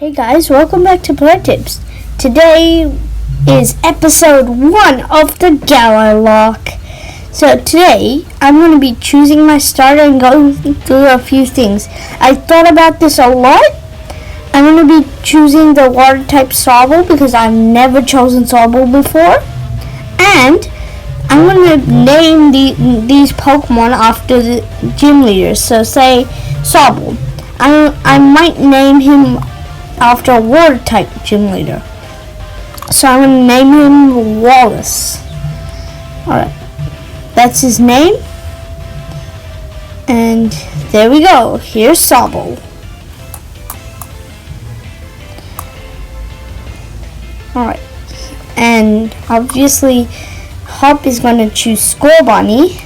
Hey guys, welcome back to Play Tips. Today is episode 1 of the Galorlocke. So today, I'm going to be choosing my starter and going through a few things. I thought about this a lot. I'm going to be choosing the water type Sobble because I've never chosen Sobble before. And I'm going to name these Pokemon after the gym leaders. So say Sobble. I might name him after a water type gym leader. So I'm going to name him Wallace. Alright. That's his name. And there we go. Here's Sobble. Alright. And obviously Hop is going to choose Scorbunny.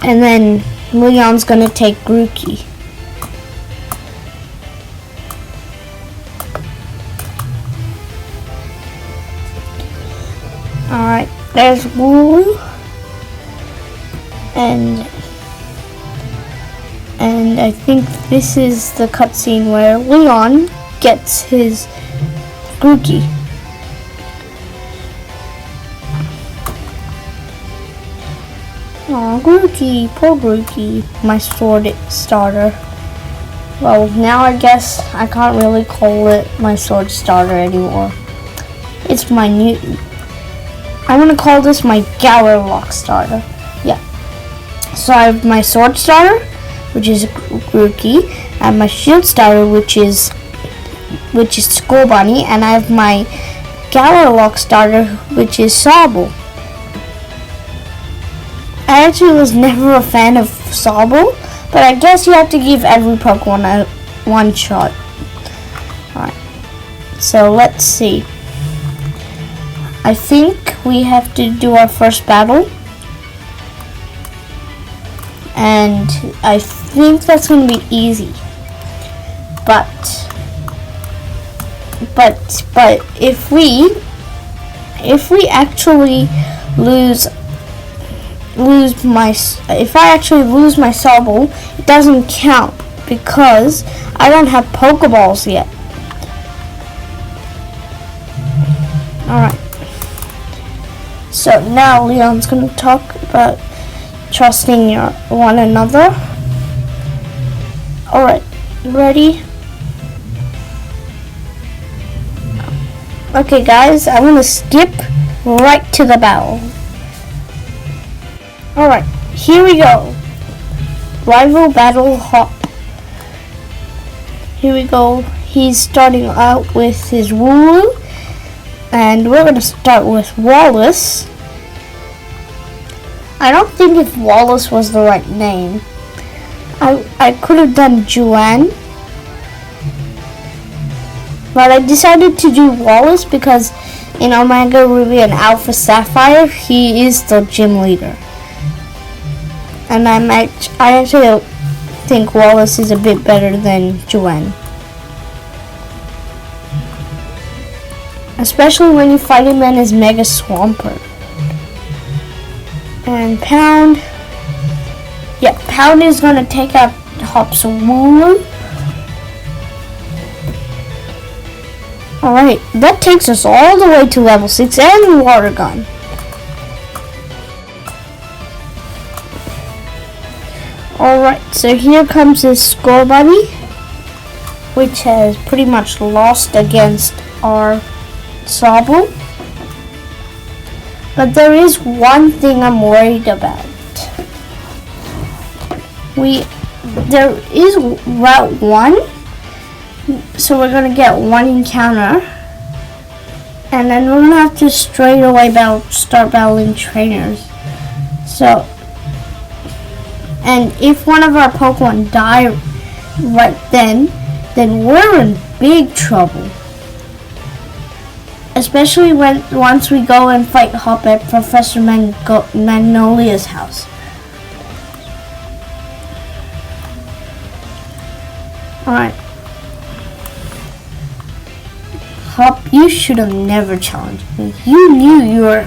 And then Leon's going to take Grookey. Alright, there's Wooloo. And I think this is the cutscene where Leon gets his Grookey. Aw, Grookey, poor Grookey, my sword starter. Well, now I guess I can't really call it my sword starter anymore. It's my new... I'm going to call this my Galorlocke starter. Yeah. So I have my sword starter, which is Grookey. I have my shield starter, which is Scorbunny, and I have my Galorlocke starter, which is Sobble. I actually was never a fan of Sobble, but I guess you have to give every Pokemon one shot. Alright. So let's see. I think we have to do our first battle. And I think that's going to be easy. But if we actually if I actually lose my Sobble, it doesn't count because I don't have Pokeballs yet. Alright. So now Leon's going to talk about trusting one another. Alright, ready? Okay guys, I'm going to skip right to the battle. Alright, here we go. Rival Battle Hop. Here we go. He's starting out with his Wooloo. And we're going to start with Wallace. I don't think if Wallace was the right name. I could have done Juan. But I decided to do Wallace because in Omega Ruby and Alpha Sapphire, he is the gym leader. And I actually think Wallace is a bit better than Juan. Especially when you fight him in his Mega Swampert. And Pound. Yeah, Pound is going to take out Hop's Wooloo. Alright, that takes us all the way to level 6 and Water Gun. Alright, so here comes his Scorbunny, which has pretty much lost against our Sobble. But there is one thing I'm worried about. There is Route 1, so we're going to get one encounter, and then we're going to have to straight away start battling trainers. So, and if one of our Pokemon die right then we're in big trouble. Especially once we go and fight Hop at Professor Magnolia's house. Alright. Hop, you should have never challenged me. You knew your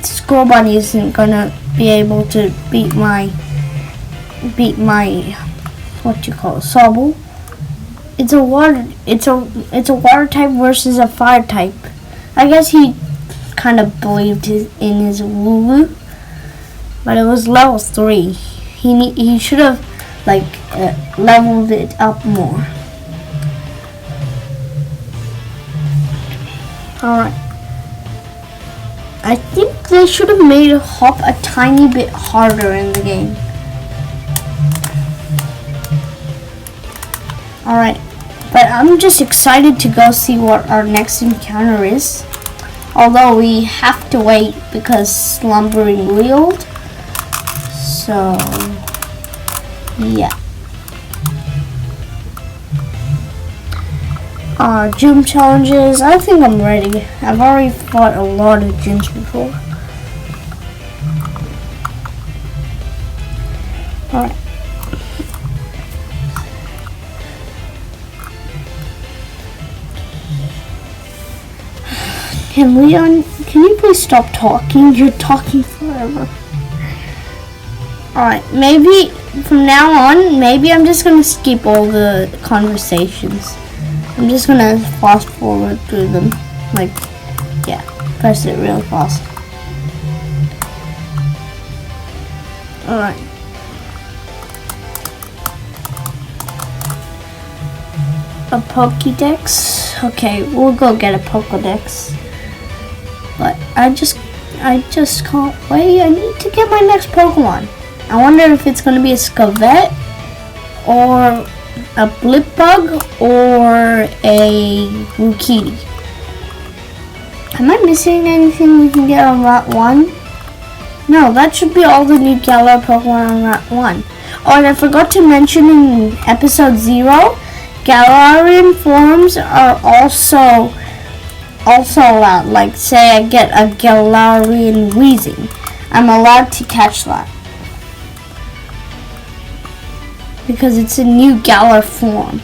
Scorbunny isn't gonna be able to beat my what you call it, Sobble. It's a water type versus a fire type. I guess he kind of believed in his woo-woo, but it was level 3. He should have leveled it up more. Alright. I think they should have made hop a tiny bit harder in the game. Alright. But I'm just excited to go see what our next encounter is. Although we have to wait because slumbering wield. So, yeah. Gym challenges. I think I'm ready. I've already fought a lot of gyms before. Alright. And Leon, can you please stop talking? You're talking forever. Alright, maybe from now on, maybe I'm just gonna skip all the conversations. I'm just gonna fast forward through them. Yeah, press it real fast. Alright. A Pokédex? Okay, we'll go get a Pokédex. But I just can't wait. I need to get my next Pokemon. I wonder if it's gonna be a Scovet or a Blipbug or a Rukidi. Am I missing anything we can get on Route 1? No, that should be all the new Galar Pokemon on Route 1. Oh, and I forgot to mention in episode 0, Galarian forms are also allowed. Like, say I get a Galarian Weezing, I'm allowed to catch that. Because it's a new Galar form.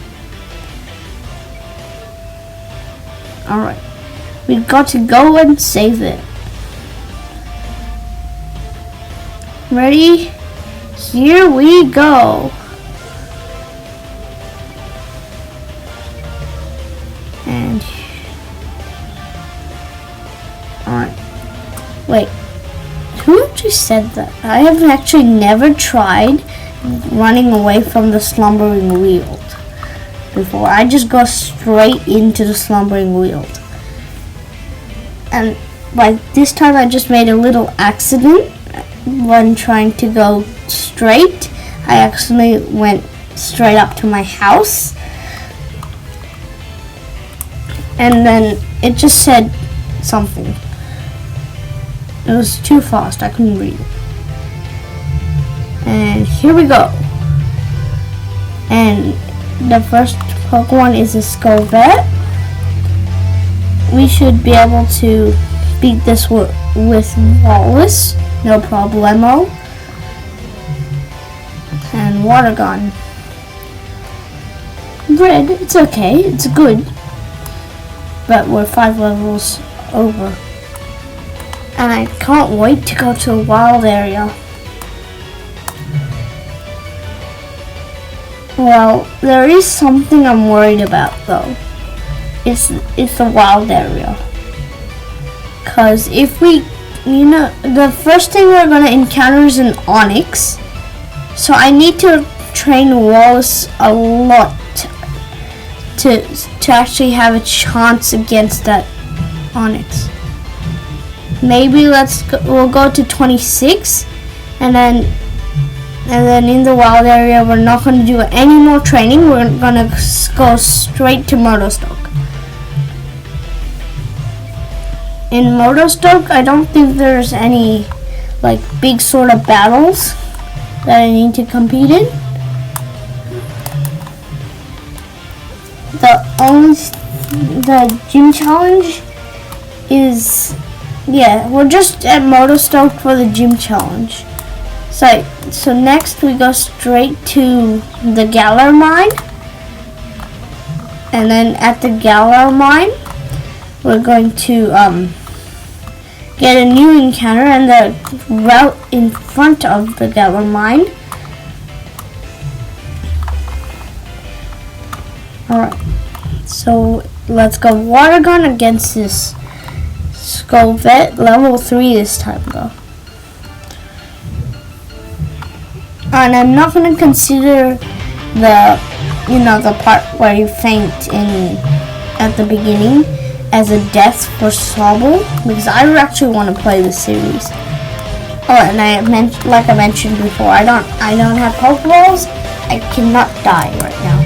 Alright. We've got to go and save it. Ready? Here we go. And alright. Wait. Who actually said that? I have actually never tried running away from the slumbering wield before. I just go straight into the slumbering wield. And this time I just made a little accident when trying to go straight. I actually went straight up to my house. And then it just said something. It was too fast, I couldn't read it. And here we go. And the first Pokemon is a Scovet. We should be able to beat this with Wallace, no problemo. And Water Gun. Red, it's okay, it's good. But we're 5 levels over. And I can't wait to go to a wild area. Well, there is something I'm worried about though. It's the wild area. Cause if we, the first thing we're gonna encounter is an Onyx. So I need to train Wallace a lot to actually have a chance against that Onyx. Maybe we'll go to 26 and then in the wild area we're not going to do any more training. We're going to go straight to Motostoke. In Motostoke, I don't think there's any big sort of battles that I need to compete in. The gym challenge is, yeah, we're just at Motostoke for the gym challenge. So next we go straight to the Galar mine. And then at the Galar mine, we're going to get a new encounter, and the route in front of the Galar mine Alright, so let's go water gun against this Scovet, level 3 this time though. And I'm not going to consider the part where you faint at the beginning as a death for Sobble, because I actually want to play this series. Oh, and like I mentioned before, I don't have Pokeballs. I cannot die right now.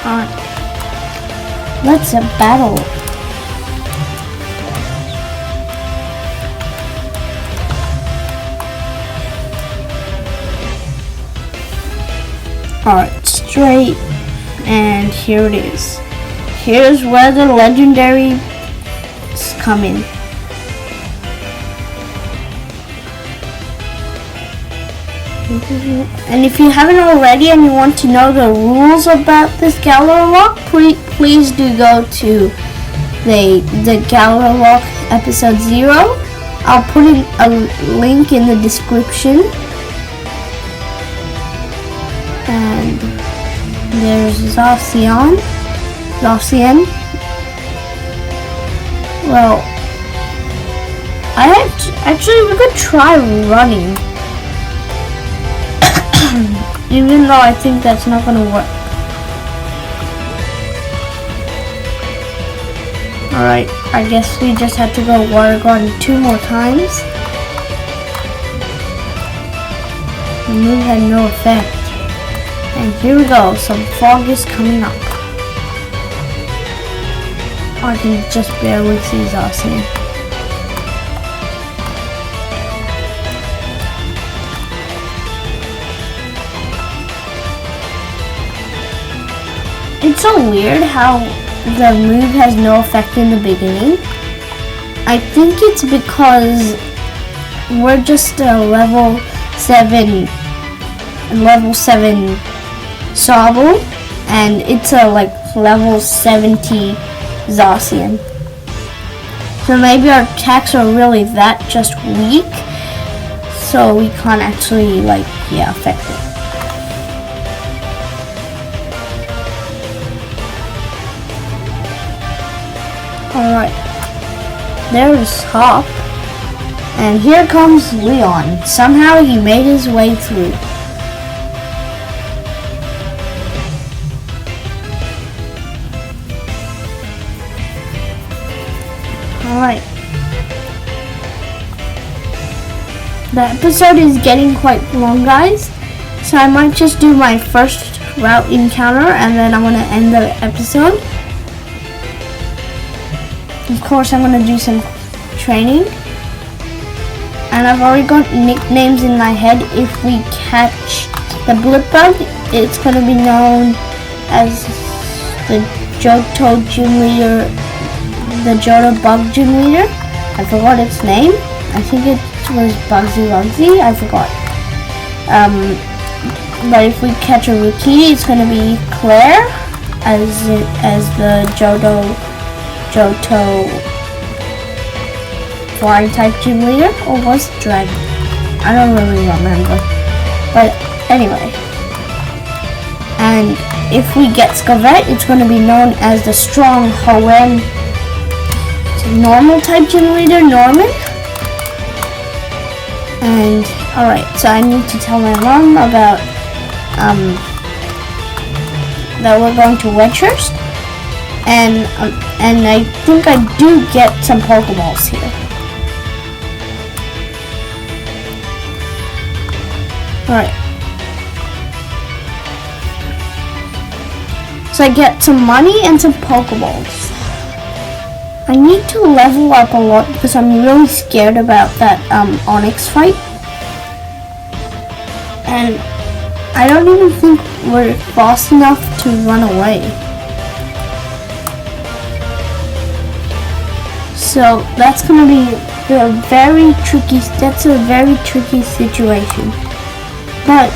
Alright. Let's battle. Alright, straight, and here it is. Here's where the legendaries come in. And if you haven't already and you want to know the rules about this Galorlocke, please do go to the Galorlocke episode 0. I'll put in a link in the description. And there's Zacian. Well, actually we could try running. Even though I think that's not gonna work. Alright, I guess we just have to go water gun 2 more times. The move had no effect. And here we go, some fog is coming up. I can just barely see Zacian. It's so weird how the move has no effect in the beginning. I think it's because we're just a level 7 Sobble, and it's a level 70 Zacian. So maybe our attacks are really that just weak, so we can't actually affect it. Alright, there's Hop, and here comes Leon. Somehow he made his way through. Alright. The episode is getting quite long, guys, so I might just do my first route encounter and then I'm going to end the episode. Of course, I'm going to do some training. And I've already got nicknames in my head. If we catch the Blipbug, it's going to be known as the Johto Gym Leader, the Johto Bug Gym Leader. I forgot its name. I think it was Bugsy. I forgot. But if we catch a Rookie, it's going to be Claire as the Johto flying type gym leader, or was it Dragon? I don't really remember. But anyway. And if we get Scovet, it's going to be known as the strong Hoenn normal type gym leader, Norman. And alright, so I need to tell my mom about that we're going to Wedgehurst. And I think I do get some Pokeballs here. Alright. So I get some money and some Pokeballs. I need to level up a lot because I'm really scared about that Onix fight. And I don't even think we're fast enough to run away. So that's gonna be a very tricky situation. But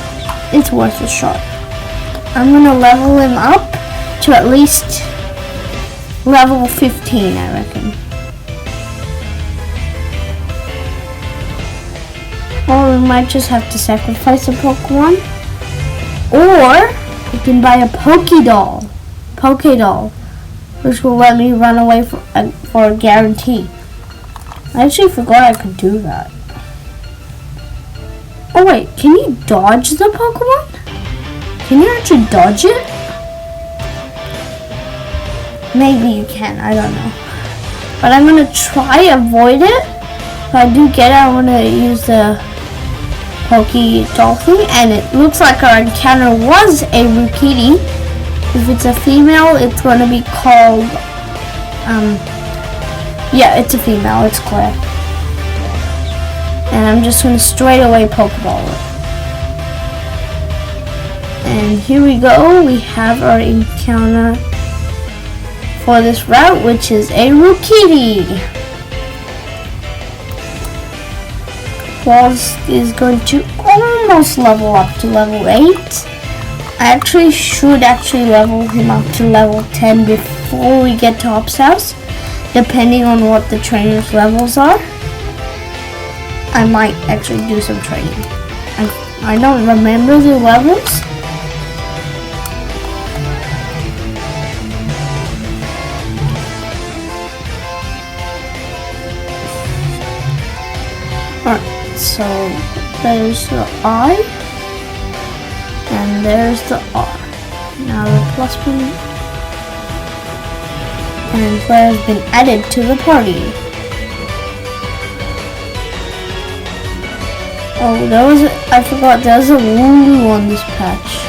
it's worth a shot. I'm gonna level him up to at least level 15, I reckon. Or we might just have to sacrifice a Pokemon. Or you can buy a Poké doll, which will let me run away for a guarantee. I actually forgot I could do that. Oh wait, can you dodge the Pokemon? Can you actually dodge it? Maybe you can, I don't know. But I'm gonna try avoid it. If I do get it, I'm gonna use the Poké doll thing. And it looks like our encounter was a Rukidi. If it's a female, it's gonna be called, yeah, it's a female, it's clear. And I'm just gonna straight away Pokeball it. And here we go, we have our encounter for this route, which is a Rukidi. Walls is going to almost level up to level 8. I should level him up to level 10 before we get to Hop's house, depending on what the trainer's levels are. I might actually do some training. I don't remember the levels. Alright, so there's the I, and there's the R. Now the plus one, and Claire has been added to the party. Oh, I forgot there's a Wooloo on this patch.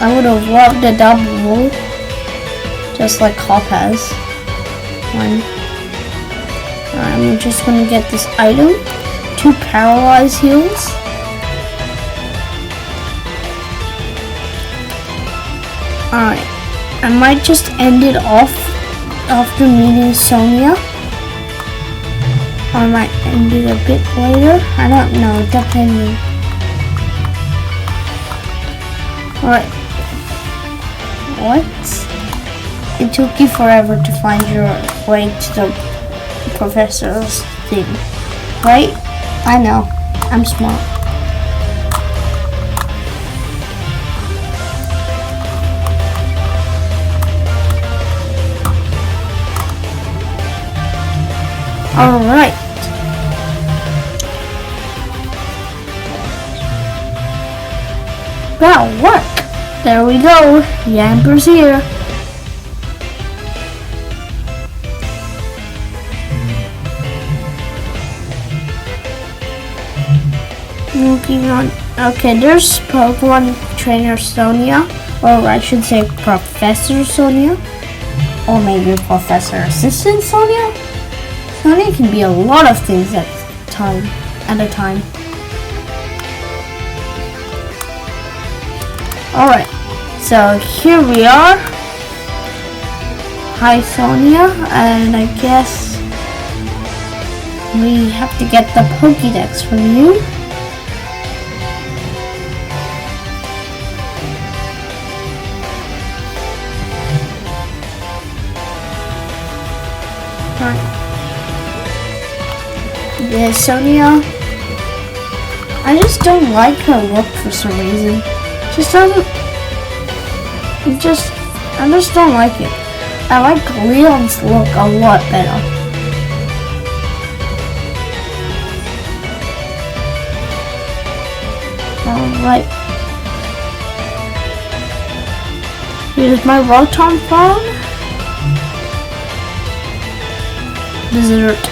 I would have loved a double, just like Hop has. One. I'm just gonna get this item. 2 paralyze heals. Alright. I might just end it off after meeting Sonia. Or I might end it a bit later. I don't know, depending. Alright. What? It took you forever to find your way to the professor's thing, right? I know, I'm smart. Alright. That'll work. There we go. Yamper's here. Moving on. Okay, there's Pokemon Trainer Sonia, or I should say Professor Sonia, or maybe Professor Assistant Sonia. Sonia can be a lot of things at a time. Alright, so here we are. Hi Sonia, and I guess we have to get the Pokédex from you. Yeah, Sonia. I just don't like her look for some reason. I just don't like it. I like Leon's look a lot better. Alright. Here's my Rotom phone. Dessert.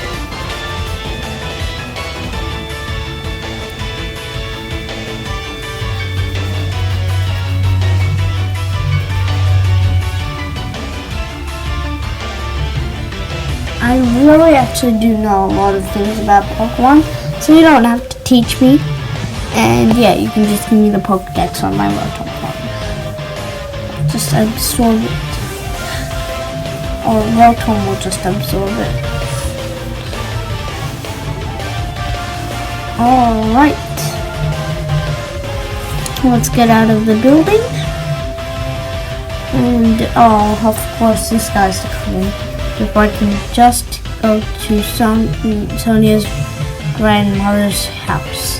I really actually do know a lot of things about Pokemon, so you don't have to teach me. And yeah, you can just give me the Pokédex on my Rotom phone. Just absorb it. Or Rotom will just absorb it. Alright. Let's get out of the building. And, oh, of course this guy's coming. If I can just go to Sonia's grandmother's house.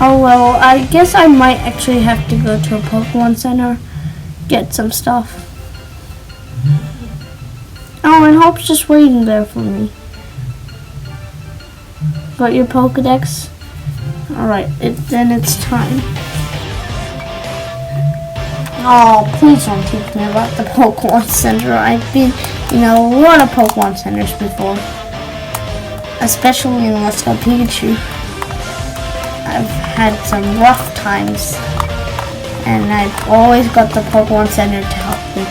Oh well, I guess I might actually have to go to a Pokemon Center, get some stuff. Oh, and Hope's just waiting there for me. Got your Pokedex? Alright, then it's time. Oh, please don't teach me about the Pokemon Center. I've been in a lot of Pokemon Centers before. Especially in Let's Go Pikachu. I've had some rough times. And I've always got the Pokemon Center to help me.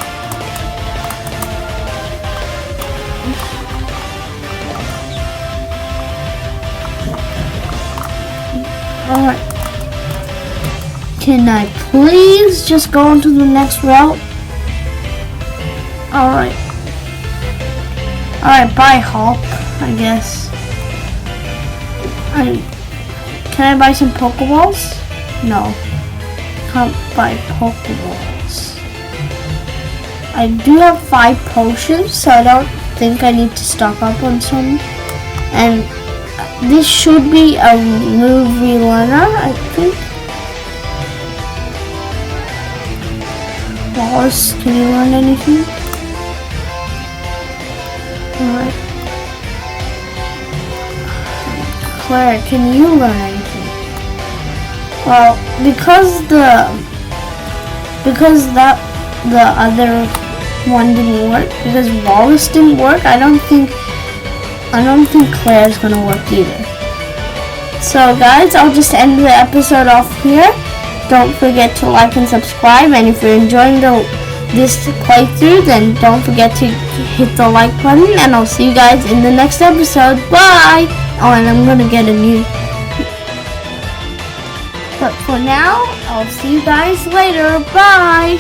Alright. Can I please just go on to the next route? Alright. Alright, bye Hop, I guess. Can I buy some Pokeballs? No. Can't buy Pokeballs. I do have 5 potions, so I don't think I need to stock up on some. And this should be a movie learner, I think. Wallace, can you learn anything? Alright. Claire, can you learn anything? Well, because the other one didn't work, because Wallace didn't work, I don't think Claire's gonna work either. So guys, I'll just end the episode off here. Don't forget to like and subscribe, and if you're enjoying this playthrough, then don't forget to hit the like button, and I'll see you guys in the next episode. Bye! Oh, and I'm gonna get a new... But for now, I'll see you guys later. Bye!